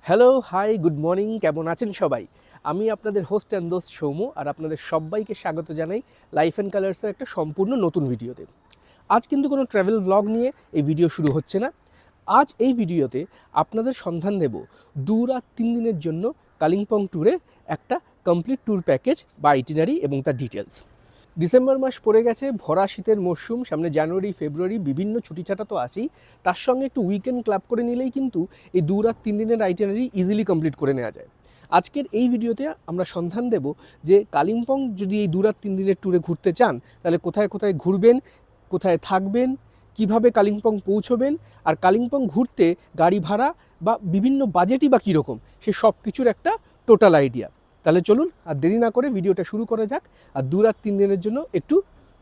Hello, high, good morning. কেমন আছেন সবাই? আমি আপনাদের হোস্ট অ্যান্ড দোস্ত সৌম্য, আর আপনাদের সবাইকে স্বাগত জানাই লাইফ অ্যান্ড কালার্সের একটা সম্পূর্ণ নতুন ভিডিওতে। আজ কিন্তু কোনো ট্রাভেল ভ্লগ নিয়ে এই ভিডিও শুরু হচ্ছে না। আজ এই ভিডিওতে আপনাদের সন্ধান দেব 2 রাত 3 দিনের জন্য কালিম্পং ট্যুরে একটা কমপ্লিট ট্যুর প্যাকেজ বা আইটিনারি এবং তার ডিটেলস। ডিসেম্বর মাস পড়ে গেছে, ভরা শীতের মরশুম, সামনে জানুয়ারি ফেব্রুয়ারি বিভিন্ন ছুটিছাটা তো আছেই, তার সঙ্গে একটু উইকেন্ড ক্লাব করে নিলেই কিন্তু এই 2 রাত 3 দিনের আইটিনারি ইজিলি কমপ্লিট করে নেওয়া যায়। আজকের এই ভিডিওতে আমরা সন্ধান দেব যে কালিম্পং যদি এই 2 রাত 3 দিনের ট্যুরে ঘুরতে চান তাহলে কোথায় কোথায় ঘুরবেন, কোথায় থাকবেন, কিভাবে কালিম্পং পৌঁছবেন, আর কালিম্পং ঘুরতে গাড়ি ভাড়া বা বিভিন্ন বাজেটই বা কীরকম, সে সব কিছুর একটা টোটাল আইডিয়া। তাহলে চলুন আর দেরি না করে ভিডিওটা শুরু করা যাক, আর 2 রাত 3 দিনের জন্য একটু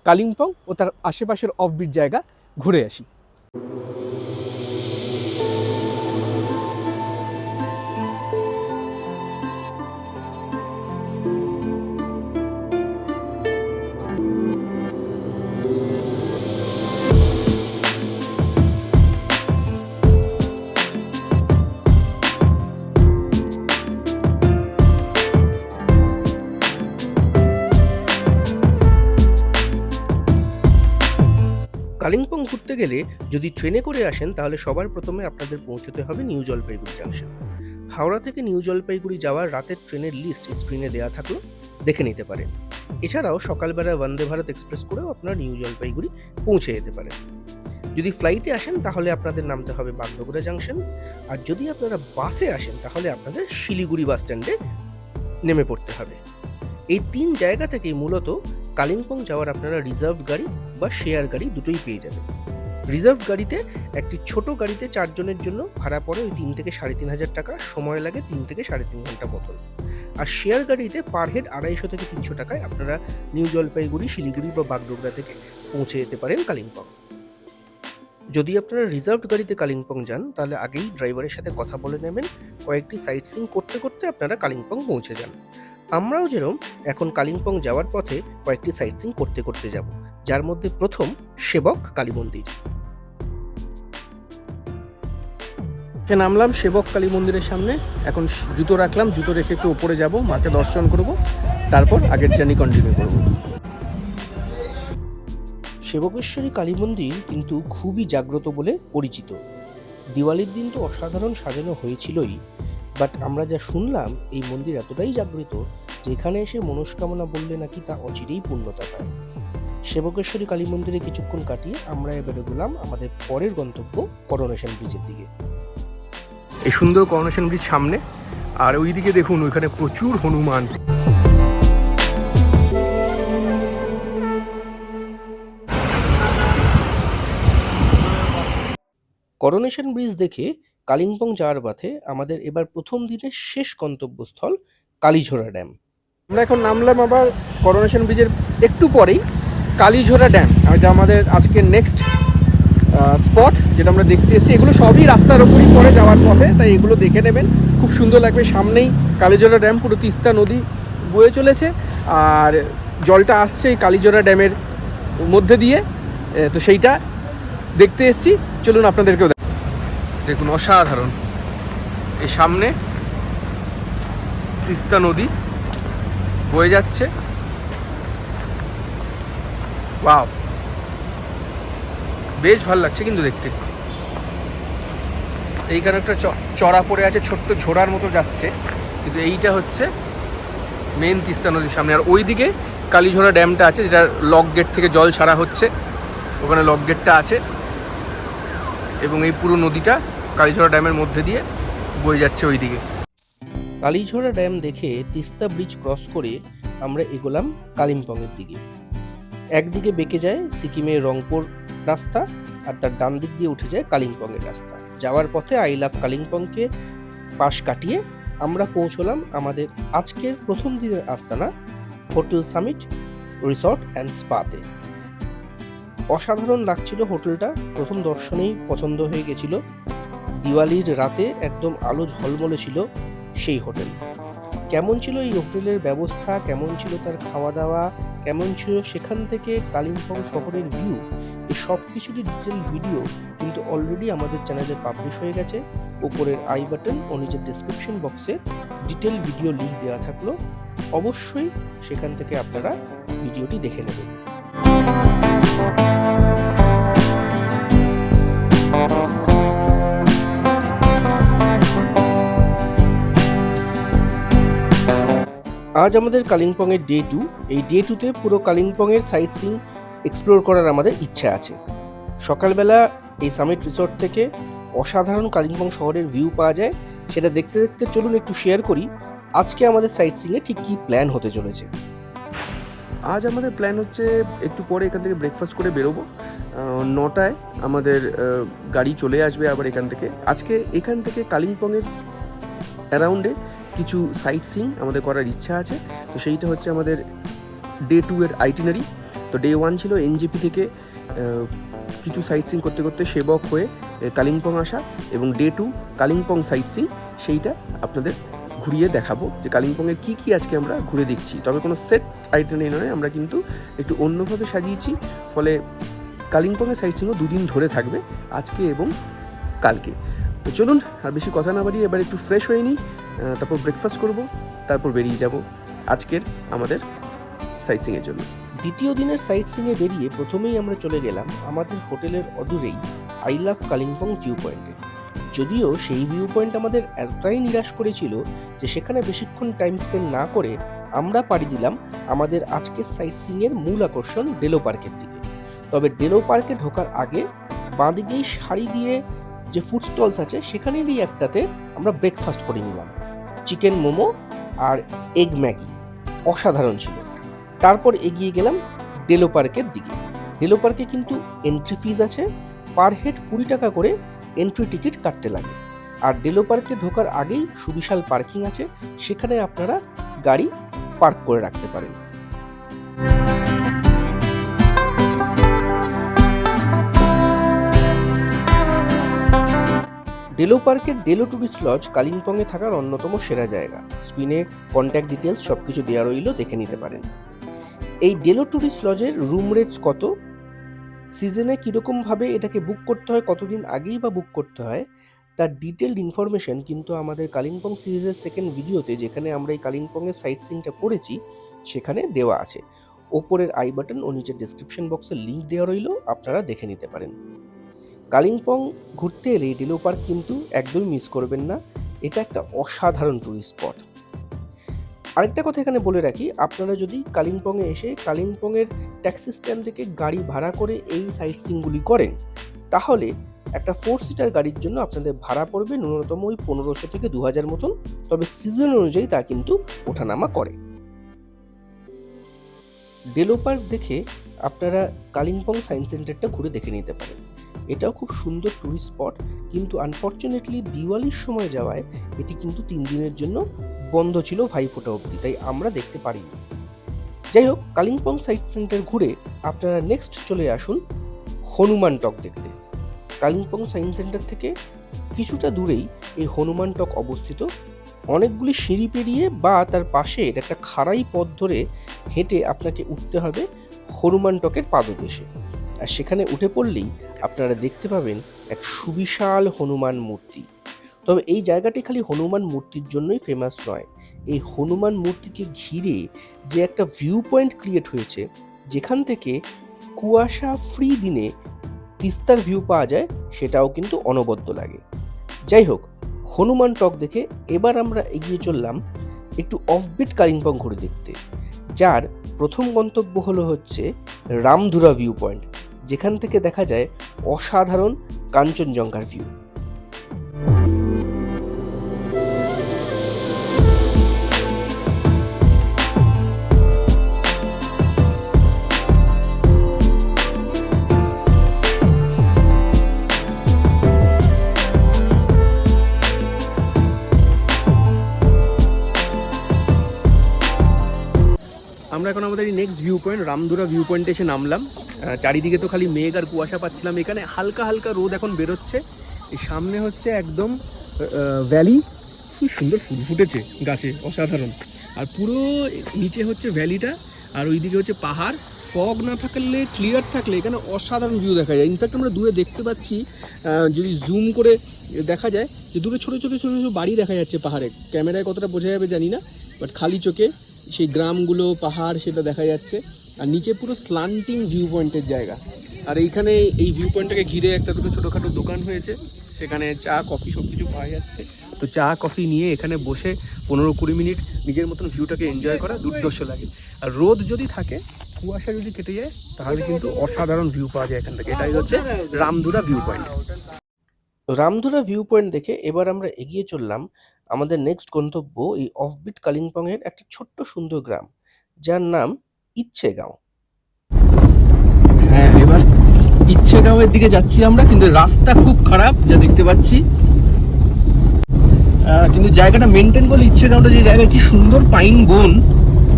কালিম্পং ও তার আশেপাশের অফবিট জায়গা ঘুরে আসি। কালিম্পং ঘুরতে গেলে যদি ট্রেনে করে আসেন তাহলে সবার প্রথমে আপনাদের পৌঁছতে হবে নিউ জলপাইগুড়ি জাংশন। হাওড়া থেকে নিউ জলপাইগুড়ি যাওয়ার রাতের ট্রেনের লিস্ট স্ক্রিনে দেওয়া থাকলো, দেখে নিতে পারেন। এছাড়াও সকালবেলা বন্দে ভারত এক্সপ্রেস করেও আপনারা নিউ জলপাইগুড়ি পৌঁছে যেতে পারেন। যদি ফ্লাইটে আসেন তাহলে আপনাদের নামতে হবে বাগডোগরা জাংশন, আর যদি আপনারা বাসে আসেন তাহলে আপনাদের শিলিগুড়ি বাস স্ট্যান্ডে নেমে পড়তে হবে। এই 3 জায়গা থেকেই মূলত কালিম্পং যাওয়ার আপনারা রিজার্ভড গাড়ি বা শেয়ার গাড়ি দুটোই পেয়ে যাবেন। রিজার্ভড গাড়িতে একটি ছোট গাড়িতে 4 জনের জন্য ভাড়া পড়ে ওই 3 থেকে 3,500 টাকা, সময় লাগে 3 থেকে 3.5 ঘন্টা মতন। আর শেয়ার গাড়িতে পার হেড 250 থেকে 300 টাকায় আপনারা নিউ জলপাইগুড়ি, শিলিগুড়ি বা বাগডোগরা থেকে পৌঁছে যেতে পারেন কালিম্পং। যদি আপনারা রিজার্ভড গাড়িতে কালিম্পং যান তাহলে আগেই ড্রাইভারের সাথে কথা বলে নেবেন, কয়েকটি সাইট সিইং করতে করতে আপনারা কালিম্পং পৌঁছে যান। আমরাও যেরকম এখন কালিম্পং যাওয়ার পথে কয়েকটি সাইট সিইং করতে করতে যাব, যার মধ্যে প্রথম সেবক কালী মন্দির। নামলাম সেবক কালী মন্দিরের সামনে, এখন জুতো রাখলাম, জুতো রেখে একটু উপরে যাব, মাকে দর্শন করব, তারপর আগের জার্নি কন্টিনিউ করব। সেবকেশ্বরী কালী মন্দির কিন্তু খুবই জাগ্রত বলে পরিচিত। দিওয়ালির দিন তো অসাধারণ সাজানো হয়েছিলই, বাট আমরা যা শুনলাম এই মন্দির এতটাই জাগ্রত যেখানে এসে মনস্কামনা বললে নাকি তা অচিরেই পূর্ণতা পায়। সেবকেশ্বরী কালী মন্দিরে কিছুক্ষণ কাটিয়ে আমরা এবারে গেলাম আমাদের পরের গন্তব্য করোনেশন ব্রিজের দিকে। এই সুন্দর করোনেশন ব্রিজ সামনে, আর ওইদিকে দেখুন ওইখানে প্রচুর হনুমান। করোনেশন ব্রিজ দেখে কালিম্পং যাওয়ার পথে আমাদের এবার প্রথম দিনের শেষ গন্তব্যস্থল কালীঝোড়া ড্যাম। আমরা এখন নামলাম আবার করোনেশন ব্রিজের একটু পরেই কালীঝোড়া ড্যাম, এটা আমাদের আজকের নেক্সট স্পট যেটা আমরা দেখতে এসেছি। এগুলো সবই রাস্তার ওপরই পরে যাওয়ার পথে, তাই এগুলো দেখে নেবেন, খুব সুন্দর লাগবে। সামনেই কালীঝোড়া ড্যাম, পুরো তিস্তা নদী বয়ে চলেছে, আর জলটা আসছে এই কালীঝোড়া ড্যামের মধ্যে দিয়ে, তো সেইটা দেখতে এসেছি। চলুন আপনাদেরকেও দেখুন, অসাধারণ। এই সামনে তিস্তা নদী বয়ে যাচ্ছে, ওয়াও, বেশ ভালো লাগছে কিন্তু দেখতে। এইখানে একটা চড়া পড়ে আছে, ছোট্ট ঝোড়ার মতো যাচ্ছে, কিন্তু এইটা হচ্ছে মেন তিস্তা নদীর সামনে। আর ওইদিকে কালীঝোড়া ড্যামটা আছে, যেটা লক গেট থেকে জল ছাড়া হচ্ছে, ওখানে লক গেটটা আছে, এবং এই পুরো নদীটা কালীঝোড়া ড্যামের মধ্যে দিয়ে বয়ে যাচ্ছে ওইদিকে। কালীঝোড়া ড্যাম দেখে তিস্তা ব্রিজ ক্রস করে আমরা এগোলাম কালিম্পংয়ের দিকে। একদিকে বেঁকে যায় সিকিমের রংপুর রাস্তা, আর তার ডান দিক দিয়ে উঠে যায় কালিম্পংয়ের রাস্তা। যাওয়ার পথে আই লাভ কালিম্পংকে পাশ কাটিয়ে আমরা পৌঁছলাম আমাদের আজকের প্রথম দিনের আস্তানা হোটেল সামিট রিসর্ট অ্যান্ড স্পাতে। অসাধারণ লাগছিল হোটেলটা, প্রথম দর্শনেই পছন্দ হয়ে গেছিল। দিওয়ালির রাতে একদম আলো ঝলমলে ছিল সেই হোটেল। কেমন ছিল এই হোটেলের ব্যবস্থা, কেমন ছিল তার খাওয়া দাওয়া, কেমন ছিল সেখান থেকে কালিম্পং শহরের ভিউ, এই সব কিছুরই ডিটেল ভিডিও কিন্তু অলরেডি আমাদের চ্যানেলে পাবলিশ হয়ে গেছে। ওপরের আই বাটন ও নিচের ডেসক্রিপশন বক্সে ডিটেল ভিডিও লিঙ্ক দেওয়া থাকলো, অবশ্যই সেখান থেকে আপনারা ভিডিওটি দেখে নেবেন। আজ আমাদের কালিম্পংয়ের ডে 2। এই ডে 2তে পুরো কালিম্পংয়ের সাইট সিইং এক্সপ্লোর করার আমাদের ইচ্ছা আছে। সকালবেলা এই সামিট রিসর্ট থেকে অসাধারণ কালিম্পং শহরের ভিউ পাওয়া যায়, সেটা দেখতে দেখতে চলুন একটু শেয়ার করি আজকে আমাদের সাইট সিইংয়ে ঠিক কী প্ল্যান হতে চলেছে। আজ আমাদের প্ল্যান হচ্ছে একটু পরে এখান থেকে ব্রেকফাস্ট করে বেরোবো। 9টায় আমাদের গাড়ি চলে আসবে আবার এখান থেকে। আজকে এখান থেকে কালিম্পংয়ের অ্যারাউন্ডে কিছু সাইট সিইং আমাদের করার ইচ্ছা আছে। তো সেইটা হচ্ছে আমাদের ডে 2 এর আইটিনারি। তো ডে 1 ছিল এনজেপি থেকে কিছু সাইট সিইং করতে করতে সেবক হয়ে কালিম্পং আসা, এবং ডে 2 কালিম্পং সাইট সিইং, সেইটা আপনাদের ঘুরিয়ে দেখাবো যে কালিম্পংয়ের কী কী আজকে আমরা ঘুরে দেখছি। তবে কোনো সেট আইটিনারি নয়, আমরা কিন্তু একটু অন্যভাবে সাজিয়েছি, ফলে কালিম্পংয়ের সাইট সিইংও 2 দিন ধরে থাকবে, আজকে এবং কালকে। তো চলুন আর বেশি কথা না বাড়িয়ে এবার একটু ফ্রেশ হয়ে নিই, তারপর ব্রেকফাস্ট করব, তারপর বেরিয়ে যাব আজকের আমাদের সাইট সিইংয়ের জন্য। দ্বিতীয় দিনের সাইট সিইংয়ে বেরিয়ে প্রথমেই আমরা চলে গেলাম আমাদের হোটেলের অদূরেই আই লাভ কালিম্পং ভিউ পয়েন্টে। যদিও সেই ভিউ পয়েন্ট আমাদের এতটাই নিরাশ করেছিল যে সেখানে বেশিক্ষণ টাইম স্পেন্ড না করে আমরা পাড়ি দিলাম আমাদের আজকের সাইট সিইংয়ের মূল আকর্ষণ ডেলো পার্কের দিকে। তবে ডেলো পার্কে ঢোকার আগে বাঁদিকেই সারি দিয়ে যে ফুড স্টলস আছে সেখানেরই একটাতে আমরা ব্রেকফাস্ট করে নিলাম। চিকেন মোমো আর এগ ম্যাগি অসাধারণ ছিল। তারপর এগিয়ে গেলাম ডেলো পার্কের দিকে। ডেলো পার্কে কিন্তু এন্ট্রি ফিজ আছে, পার হেড 20 টাকা করে এন্ট্রি টিকিট কাটতে লাগে। আর ডেলো পার্কে ঢোকার আগেই সুবিশাল পার্কিং আছে, সেখানে আপনারা গাড়ি পার্ক করে রাখতে পারেন। ডেলো পার্কের ডেলো টুরিস্ট লজ কালিম্পংয়ে থাকার অন্যতম সেরা জায়গা। স্ক্রিনে কন্ট্যাক্ট ডিটেলস সব কিছু দেওয়া রইল, দেখে নিতে পারেন। এই ডেলো টুরিস্ট লজের রুম রেটস কত, সিজনে কীরকমভাবে এটাকে বুক করতে হয়, কতদিন আগেই বা বুক করতে হয়, তার ডিটেলড ইনফরমেশন কিন্তু আমাদের কালিম্পং সিরিজের সেকেন্ড ভিডিওতে, যেখানে আমরা এই কালিম্পংয়ের সাইট সিইংটা করেছি, সেখানে দেওয়া আছে। ওপরের আই বাটন ও নিচের ডেসক্রিপশন বক্সে লিঙ্ক দেওয়া রইল, আপনারা দেখে নিতে পারেন। কালিম্পং ঘুরতে এলে ডেলো পার্ক কিন্তু একদমই মিস করবেন না, এটা একটা অসাধারণ টুরিস্ট স্পট। আরেকটা কথা এখানে বলে রাখি, আপনারা যদি কালিম্পংয়ে এসে কালিম্পংয়ের ট্যাক্সি স্ট্যান্ড থেকে গাড়ি ভাড়া করে এই সাইট সিইংগুলি করেন, তাহলে একটা 4 সিটার গাড়ির জন্য আপনাদের ভাড়া পড়বে ন্যূনতম ওই 1500 থেকে 2000 মতন। তবে সিজন অনুযায়ী তা কিন্তু ওঠানামা করে। ডেলো পার্ক দেখে আপনারা কালিম্পং সায়েন্স সেন্টারটা ঘুরে দেখে নিতে পারেন। এটাও খুব সুন্দর টুরিস্ট স্পট, কিন্তু আনফর্চুনেটলি দিওয়ালির সময় যাওয়ায় এটি কিন্তু 3 দিনের জন্য বন্ধ ছিল ভাইফোঁটা অবধি, তাই আমরা দেখতে পারিনি। যাই হোক, কালিম্পং সাইট সেন্টার ঘুরে আপনারা নেক্সট চলে আসুন হনুমান টক দেখতে। কালিম্পং সায়েন্স সেন্টার থেকে কিছুটা দূরেই এই হনুমান টক অবস্থিত। অনেকগুলি সিঁড়ি পেরিয়ে বা তার পাশে একটা খাড়াই পথ ধরে হেঁটে আপনাকে উঠতে হবে হনুমান টকের পাদদেশে। আর সেখানে উঠে পড়লেই আপনারা দেখতে পাবেন এক সুবিশাল হনুমান মূর্তি। তবে এই জায়গাটি খালি হনুমান মূর্তির জন্যই ফেমাস নয়, এই হনুমান মূর্তিকে ঘিরে যে একটা ভিউ পয়েন্ট ক্রিয়েট হয়েছে, যেখান থেকে কুয়াশা ফ্রি দিনে তিস্তার ভিউ পাওয়া যায়, সেটাও কিন্তু অনবদ্য লাগে। যাই হোক, হনুমান টক দেখে এবার আমরা এগিয়ে চললাম একটু অফবিট কালিম্পং ঘুরে দেখতে, যার প্রথম গন্তব্য হচ্ছে রামধুরা ভিউ পয়েন্ট, যেখান থেকে দেখা যায় অসাধারণ কাঞ্চনজঙ্ঘার ভিউ। আমরা এখন আমাদের এই next view point Ramdhura view পয়েন্টে এসে নামলাম। চারিদিকে তো খালি মেঘ আর কুয়াশা পাচ্ছিলাম, এখানে হালকা হালকা রোদ এখন বেরোচ্ছে। এই সামনে হচ্ছে একদম ভ্যালি, খুব সুন্দর ফুল ফুটেছে গাছে, অসাধারণ। আর পুরো নিচে হচ্ছে ভ্যালিটা, আর ওইদিকে হচ্ছে পাহাড়, ফগ না থাকলে, ক্লিয়ার থাকলে এখানে অসাধারণ ভিউ দেখা যায়। ইনফ্যাক্ট আমরা দূরে দেখতে পাচ্ছি, যদি জুম করে দেখা যায়, যে দূরে ছোটো ছোটো ছোটো ছোটো বাড়ি দেখা যাচ্ছে পাহাড়ে। ক্যামেরায় কতটা বোঝা যাবে জানি না, বাট খালি চোখে সেই গ্রামগুলো, পাহাড় সেটা দেখা যাচ্ছে। আর নিচে পুরো স্লান্টিং ভিউ পয়েন্টের জায়গা। আর এইখানে এই ভিউ পয়েন্টটাকে ঘিরে একটা দুটো ছোটোখাটো দোকান হয়েছে, সেখানে চা কফি সব কিছু পাওয়া যাচ্ছে। তো চা কফি নিয়ে এখানে বসে 15-20 মিনিট নিজের মতন ভিউটাকে এনজয় করা দুর্ধর্ষ লাগে। আর রোদ যদি থাকে, কুয়াশা যদি কেটে যায়, তাহলে কিন্তু অসাধারণ ভিউ পাওয়া যায় এখান থেকে। এটাই হচ্ছে Ramdhura view point. Ramdhura view point দেখে এবার আমরা এগিয়ে চললাম আমাদের নেক্সট গন্তব্য, এই অফবিট কালিম্পংয়ের একটা ছোট্ট সুন্দর গ্রাম, যার নাম ইচ্ছেগাঁও। হ্যাঁ, এবার ইচ্ছেগাঁওয়ের দিকে যাচ্ছি আমরা, কিন্তু রাস্তা খুব খারাপ যা দেখতে পাচ্ছি। কিন্তু জায়গাটা মেনটেন করলে, ইচ্ছেগাঁওটা যে জায়গা, কি সুন্দর পাইন বন,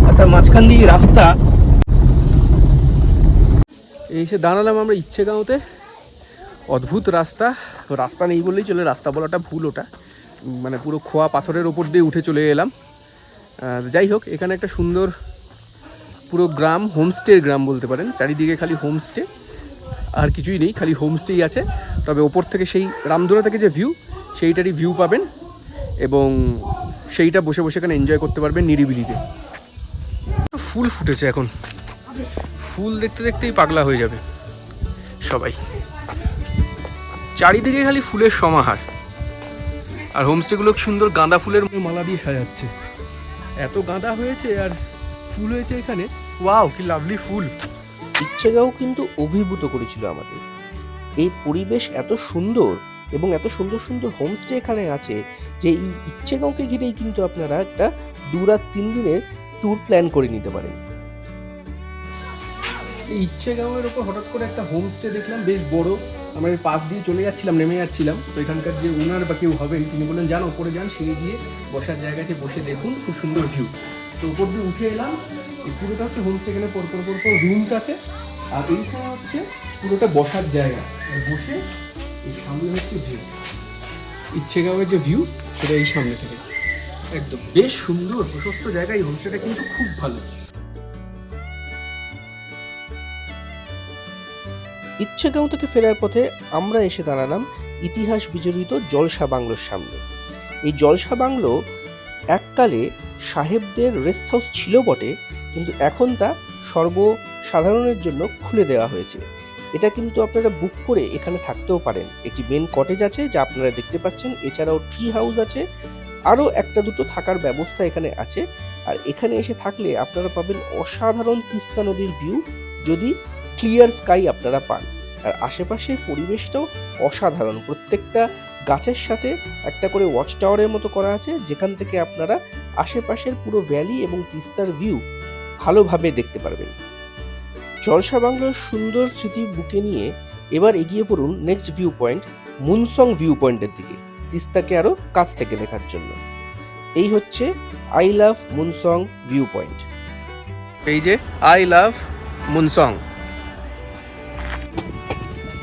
আর তার মাঝখান দিয়ে রাস্তা। এসে দাঁড়ালাম আমরা ইচ্ছেগাঁওতে। অদ্ভুত রাস্তা, রাস্তা নেই বললেই চলে, রাস্তা বলাটা ভুল, ওটা মানে পুরো খোয়া পাথরের ওপর দিয়ে উঠে চলে এলাম। যাই হোক, এখানে একটা সুন্দর পুরো গ্রাম, হোমস্টের গ্রাম বলতে পারেন। চারিদিকে খালি হোমস্টে, আর কিছুই নেই, খালি হোমস্টেই আছে। তবে ওপর থেকে সেই রামধুরা থেকে যে ভিউ, সেইটারই ভিউ পাবেন, এবং সেইটা বসে বসে এখানে এনজয় করতে পারবেন নিরিবিলিতে। ফুল ফুটেছে এখন, ফুল দেখতে দেখতেই পাগলা হয়ে যাবে সবাই। চারিদিকে খালি ফুলের সমাহার, আর হোমস্টেগুলো সুন্দর গাঁদা ফুলের মালা দিয়ে সাজাচ্ছে। এত গাঁদা হয়েছে আর ফুল হয়েছে এখানে, ওয়াও কি লাভলি ফুল। ইচ্ছেগাঁও কিন্তু অভিভূত করেছিল আমাদের। এই পরিবেশ এত সুন্দর এবং এত সুন্দর সুন্দর হোমস্টে এখানে আছে যে এই ইচ্ছেগাঁওকে ঘিরেই কিন্তু আপনারা একটা 2-3 দিনের ট্যুর প্ল্যান করে নিতে পারেন। এই ইচ্ছেগাঁওয়ের ওপর হঠাৎ করে একটা হোমস্টে দেখলাম, বেশ বড়। আমরা এর পাশ দিয়ে চলে যাচ্ছিলাম, নেমে যাচ্ছিলাম, তো এখানকার যে ওনার বা কেউ হবেন, তিনি বললেন যান ওপরে যান, সিঁড়ি দিয়ে বসার জায়গা আছে, বসে দেখুন, খুব সুন্দর ভিউ। তো উপর দিয়ে উঠে এলাম। এই পুরোটা হচ্ছে হোমস্টে, এখানে পরপর রুমস আছে, আর এইখানে হচ্ছে পুরোটা বসার জায়গা। বসে এই সামনে হচ্ছে ভিউ, ইচ্ছেগাঁওয়ের যে ভিউ, সেটা এই সামনে থেকে একদম বেশ সুন্দর প্রশস্ত জায়গা। এই হোমস্টেটা কিন্তু খুব ভালো। ইচ্ছেগাঁও থেকে ফেরার পথে আমরা এসে দাঁড়ালাম ইতিহাস বিজড়িত জলসা বাংলোর সামনে। এই জলসা বাংলো এককালে সাহেবদের রেস্ট হাউস ছিল বটে, কিন্তু এখন তা সর্বসাধারণের জন্য খুলে দেওয়া হয়েছে। এটা কিন্তু আপনারা বুক করে এখানে থাকতেও পারেন। একটি মেন কটেজ আছে যা আপনারা দেখতে পাচ্ছেন, এছাড়াও ট্রি হাউস আছে, আরও একটা দুটো থাকার ব্যবস্থা এখানে আছে। আর এখানে এসে থাকলে আপনারা পাবেন অসাধারণ তিস্তা নদীর ভিউ, যদি ক্লিয়ার স্কাই আপনারা পান। আর আশেপাশের পরিবেশটাও অসাধারণ, প্রত্যেকটা গাছের সাথে একটা করে ওয়াচ টাওয়ারের মতো করা আছে, যেখান থেকে আপনারা আশেপাশের পুরো ভ্যালি এবং তিস্তার ভিউ ভালোভাবে দেখতে পারবেন। জলসা বাংলোর সুন্দর স্মৃতি বুকে নিয়ে এবার এগিয়ে পড়ুন নেক্সট ভিউ পয়েন্ট, মুনসং ভিউ পয়েন্টের দিকে, তিস্তাকে আরও কাছ থেকে দেখার জন্য। এই হচ্ছে আই লাভ মুনসং ভিউ পয়েন্ট। এই যে আই লাভ মুনসং,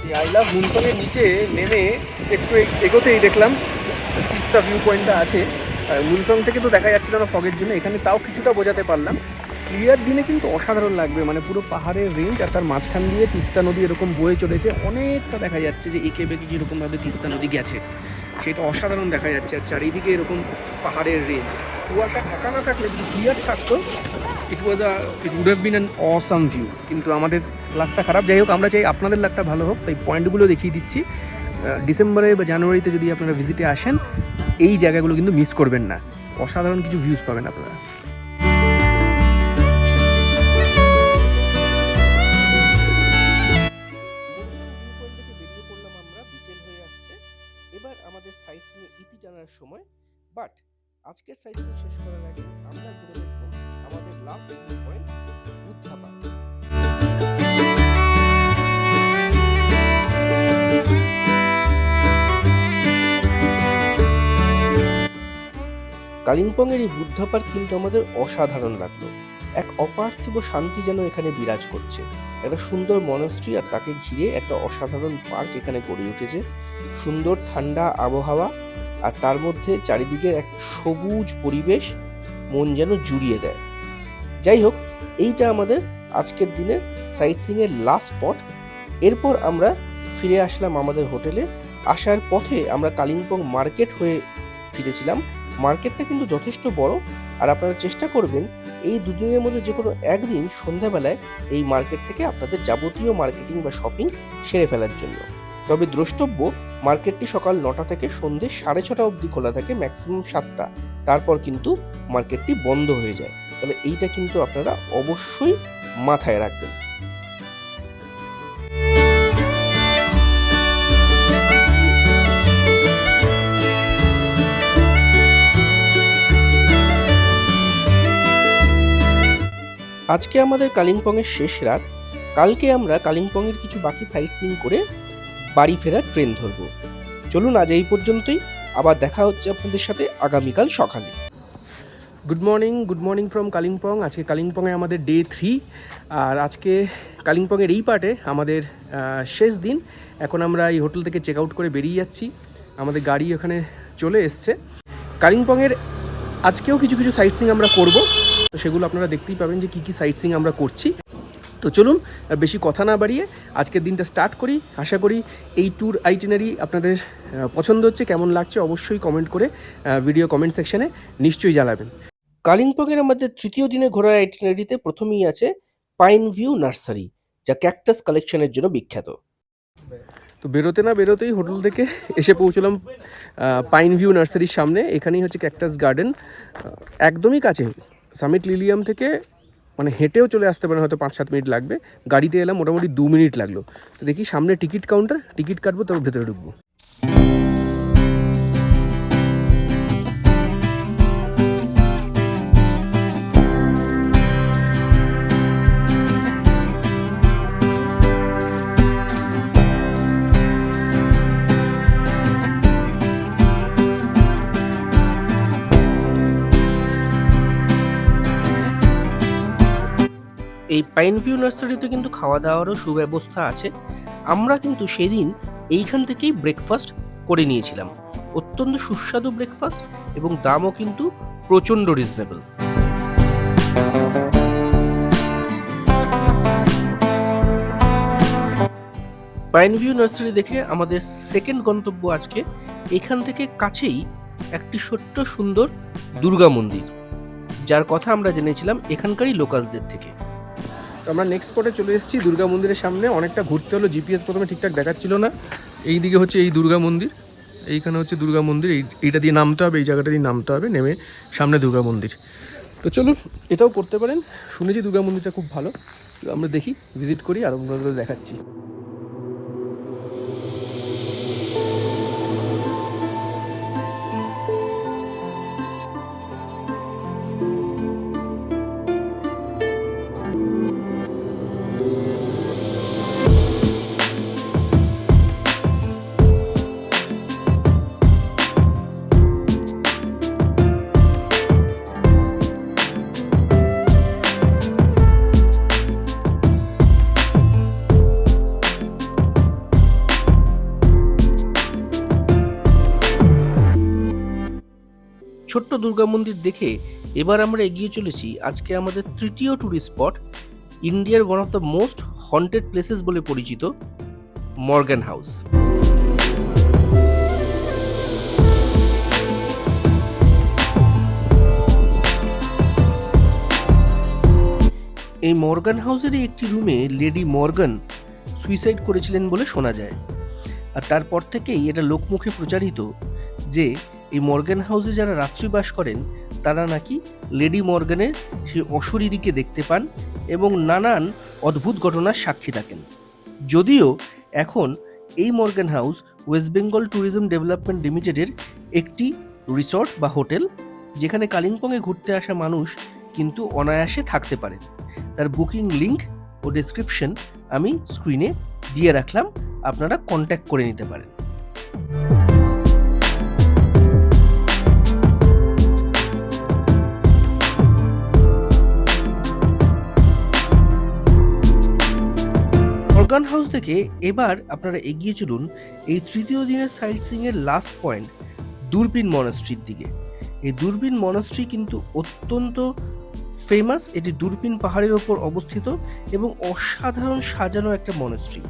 এই আই লাভ মুনসংয়ের নিচে নেমে একটু এগোতেই দেখলাম তিস্তা ভিউ পয়েন্টটা আছে। আর মুনসং থেকে তো দেখা যাচ্ছিল না ফগের জন্য, এখানে তাও কিছুটা বোঝাতে পারলাম। ক্লিয়ার দিনে কিন্তু অসাধারণ লাগবে, মানে পুরো পাহাড়ের রেঞ্জ, আর তার মাঝখান দিয়ে তিস্তা নদী এরকম বয়ে চলেছে। অনেকটা দেখা যাচ্ছে যে এঁকে বেঁকে যেরকমভাবে তিস্তা নদী গেছে, সেটা অসাধারণ দেখা যাচ্ছে। আর চারিদিকে এরকম পাহাড়ের রেঞ্জ, কুয়াশা ঢাকা না থাকলে যদি ক্লিয়ার থাকতো, it would have been an awesome view. কিন্তু আমাদের লাকটা খারাপ। যাই হোক, আমরা চাই আপনাদের লাকটা ভালো হোক, তাই পয়েন্টগুলো দেখিয়ে দিচ্ছি। ডিসেম্বরে বা জানুয়ারিতে যদি আপনারা ভিজিটে আসেন, এই জায়গাগুলো কিন্তু মিস করবেন না, অসাধারণ কিছু ভিউজ পাবেন আপনারা। এবার আমাদের সাইট সিনে ইতি টানার সময়, বাট আজকের সাইট সিন শেষ করার আগে আমরা ঘুরে দেখব আমাদের লাস্ট ভিউ পয়েন্ট, বুদ্ধাপাড়। কালিম্পংয়ের এই বুদ্ধাপাড় কিন্তু আমাদের অসাধারণ লাগলো। এক অপার্থিব শান্তি যেন এখানে বিরাজ করছে। একটা সুন্দর মনস্ট্রি আর তাকে ঘিরে একটা অসাধারণ পার্ক এখানে গড়ে উঠেছে। সুন্দর ঠান্ডা আবহাওয়া, আর তার মধ্যে চারিদিকের এক সবুজ পরিবেশ মন যেন জুড়িয়ে দেয়। যাই হোক, এইটা আমাদের আজকের দিনের সাইট সিইংয়ের লাস্ট স্পট। এরপর আমরা ফিরে আসলাম আমাদের হোটেলে। আসার পথে আমরা কালিম্পং মার্কেট হয়ে ফিরেছিলাম। মার্কেটটা কিন্তু যথেষ্ট বড়, আর আপনারা চেষ্টা করবেন এই দুদিনের মধ্যে যে কোনো একদিন সন্ধ্যাবেলায় এই মার্কেট থেকে আপনাদের যাবতীয় মার্কেটিং বা শপিং সেরে ফেলার জন্য। তবে দ্রষ্টব্য, মার্কেটটি সকাল 9টা থেকে সন্ধ্যে 6:30 অবধি খোলা থাকে, ম্যাক্সিমাম 7টা। তারপর কিন্তু মার্কেটটি বন্ধ হয়ে যায়। তাহলে এইটা কিন্তু আপনারা অবশ্যই মাথায় রাখবেন। আজকে আমাদের কালিম্পংয়ের শেষ রাত। কালকে আমরা কালিম্পংয়ের কিছু বাকি সাইট সিইং করে বাড়ি ফেরার ট্রেন ধরবো। চলুন আজ এই পর্যন্তই, আবার দেখা হচ্ছে আপনাদের সাথে আগামীকাল সকালে। Good morning from Kalimpong. আজকে কালিম্পংয়ে আমাদের ডে 3, আর আজকে কালিম্পংয়ের এই পার্টে আমাদের শেষ দিন। এখন আমরা এই হোটেল থেকে চেক আউট করে বেরিয়ে যাচ্ছি। আমাদের গাড়ি ওখানে চলে এসছে। কালিম্পংয়ের আজকেও কিছু কিছু সাইট সিইং আমরা করব, তো সেগুলো আপনারা দেখতেই পাবেন যে কী কী সাইট সিইং আমরা করছি। তো চলুন বেশি কথা না বাড়িয়ে আজকের দিনটা স্টার্ট করি। আশা করি এই ট্যুর আইটিনারি আপনাদের পছন্দ হচ্ছে। কেমন লাগছে অবশ্যই কমেন্ট করে ভিডিও কমেন্ট সেকশনে নিশ্চয়ই জানাবেন। কালিম্পংয়ের আমাদের তৃতীয় দিনে ঘোরার আইটিনারিতে প্রথমেই আছে পাইন ভিউ নার্সারি, যা ক্যাকটাস কালেকশনের জন্য বিখ্যাত। তো বেরোতে না বেরোতেই হোটেল থেকে এসে পৌঁছলাম পাইন ভিউ নার্সারির সামনে। এখানেই হচ্ছে ক্যাকটাস গার্ডেন, একদমই কাছে। সামিট লিলিয়াম থেকে মানে হেঁটেও চলে আসতে পারেন, হয়তো 5-7 মিনিট লাগবে। গাড়িতে এলাম মোটামুটি 2 মিনিট লাগলো। তো দেখি সামনে টিকিট কাউন্টার, টিকিট কাটবো, তবে ভেতরে ঢুকবো। এই পাইন ভিউ নার্সারিতে কিন্তু খাওয়া দাওয়ারও সুব্যবস্থা আছে। আমরা কিন্তু সেদিন এইখান থেকেই ব্রেকফাস্ট করে নিয়েছিলাম। অত্যন্ত সুস্বাদু ব্রেকফাস্ট, এবং দামও কিন্তু প্রচণ্ড রিজনেবল। পাইন ভিউ নার্সারি দেখে আমাদের সেকেন্ড গন্তব্য আজকে এখান থেকে কাছেই একটি ছোট্ট সুন্দর দুর্গা মন্দির, যার কথা আমরা জেনেছিলাম এখানকারই লোকালসদের থেকে। তো আমরা নেক্সট স্পটে চলে এসেছি দুর্গা মন্দিরের সামনে। অনেকটা ঘুরতে হলো, জিপিএস প্রথমে ঠিকঠাক দেখাচ্ছিল না। এই দিকে হচ্ছে এই দুর্গা মন্দির, এইখানে হচ্ছে দুর্গা মন্দির। এইটা দিয়ে নামতে হবে, এই জায়গাটা দিয়ে নামতে হবে, নেমে সামনে দুর্গা মন্দির। তো চলুন এটাও করতে পারেন। শুনেছি দুর্গা মন্দিরটা খুব ভালো। তো আমরা দেখি, ভিজিট করি, আর আপনাদের দেখাচ্ছি। ছোট্ট দুর্গা মন্দির দেখে এবার আমরা এগিয়ে চলেছি আজকে আমাদের তৃতীয় ট্যুরিস্ট স্পট, ইন্ডিয়ার one of the most haunted places বলে পরিচিত মর্গান হাউস। এই মর্গান হাউসেরই একটি রুমে লেডি মর্গান সুইসাইড করেছিলেন বলে শোনা যায়। আর তারপর থেকেই এটা লোকমুখে প্রচারিত যে এই মর্গান হাউসে যারা রাত্রিবাস করেন তারা নাকি লেডি মর্গানের সেই অশরীরীকে দেখতে পান এবং নানান অদ্ভুত ঘটনার সাক্ষী থাকেন। যদিও এখন এই Morgan house West Bengal tourism development লিমিটেডের একটি রিসর্ট বা হোটেল, যেখানে কালিম্পংয়ে ঘুরতে আসা মানুষ কিন্তু অনায়াসে থাকতে পারেন। তার বুকিং লিঙ্ক ও ডেসক্রিপশন আমি স্ক্রিনে দিয়ে রাখলাম, আপনারা কন্ট্যাক্ট করে নিতে পারেন। মর্গান হাউস থেকে এবার আপনারা এগিয়ে চলুন এই তৃতীয় দিনের সাইট সিইং এর লাস্ট পয়েন্ট দূরবীন মনাস্ট্রির দিকে। এই দূরবীন মনাস্ট্রি কিন্তু অত্যন্ত ফেমাস, এটি দূরবীন পাহাড়ের ওপর অবস্থিত এবং অসাধারণ সাজানো একটা মনাস্ট্রি।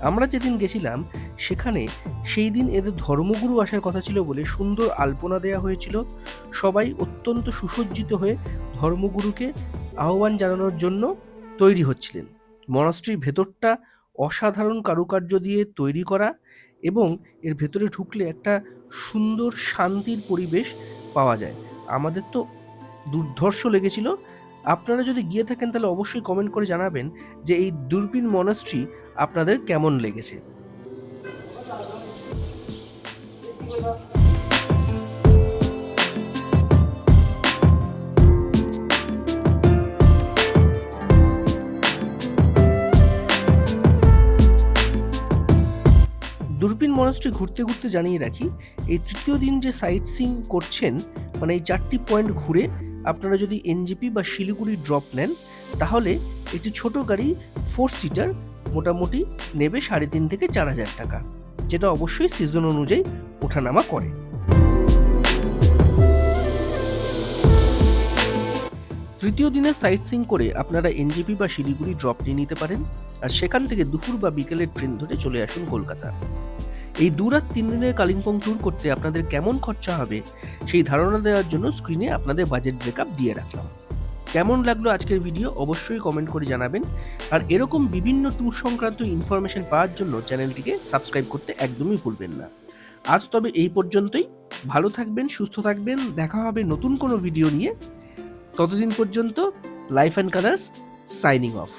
আমরা যেদিন গেছিলাম সেখানে সেই দিন এদের ধর্মগুরু আসার কথা ছিল বলে সুন্দর আলপনা দেওয়া হয়েছিল। সবাই অত্যন্ত সুসজ্জিত হয়ে ধর্মগুরুকে আহ্বান জানানোর জন্য তৈরি হচ্ছিলেন। মনাস্ট্রির ভেতরটা অসাধারণ কারুকার্য দিয়ে তৈরি করা এবং এর ভেতরে ঢুকলে একটা সুন্দর শান্তির পরিবেশ পাওয়া যায়। আমাদের তো দুর্ধর্ষ লেগেছিল। আপনারা যদি গিয়ে থাকেন তাহলে অবশ্যই কমেন্ট করে জানাবেন যে এই দূরবীন মনাস্ট্রি আপনাদের কেমন লেগেছে। দূরবীন মনাস্ট্রি ঘুরতে ঘুরতে জানিয়ে রাখি, এই তৃতীয় দিন যে সাইট সিইং করছেন, মানে এই 4টি পয়েন্ট ঘুরে আপনারা যদি এনজেপি বা শিলিগুড়ি ড্রপ নেন তাহলে একটি ছোট গাড়ি 4 সিটার মোটামুটি নেবে 3,500 থেকে 4,000 টাকা, যেটা অবশ্যই সিজন অনুযায়ী ওঠানামা করে। তৃতীয় দিনের সাইট সিইং করে আপনারা এনজেপি বা শিলিগুড়ি ড্রপ নিয়ে নিতে পারেন, আর সেখান থেকে দুপুর বা বিকেলের ট্রেন ধরে চলে আসুন কলকাতা। এই 2 রাত 3 দিনের কালিম্পং ট্যুর করতে আপনাদের কেমন খরচা হবে সেই ধারণা দেওয়ার জন্য স্ক্রিনে আপনাদের বাজেট ব্রেকআপ দিয়ে রাখলাম। কেমন লাগলো আজকের ভিডিও অবশ্যই কমেন্ট করে জানাবেন, আর এরকম বিভিন্ন ট্যুর সংক্রান্ত ইনফরমেশন পাওয়ার জন্য চ্যানেলটিকে সাবস্ক্রাইব করতে একদমই ভুলবেন না। আজ তবে এই পর্যন্তই। ভালো থাকবেন, সুস্থ থাকবেন, দেখা হবে নতুন কোনো ভিডিও নিয়ে। ততদিন পর্যন্ত life and colours signing off.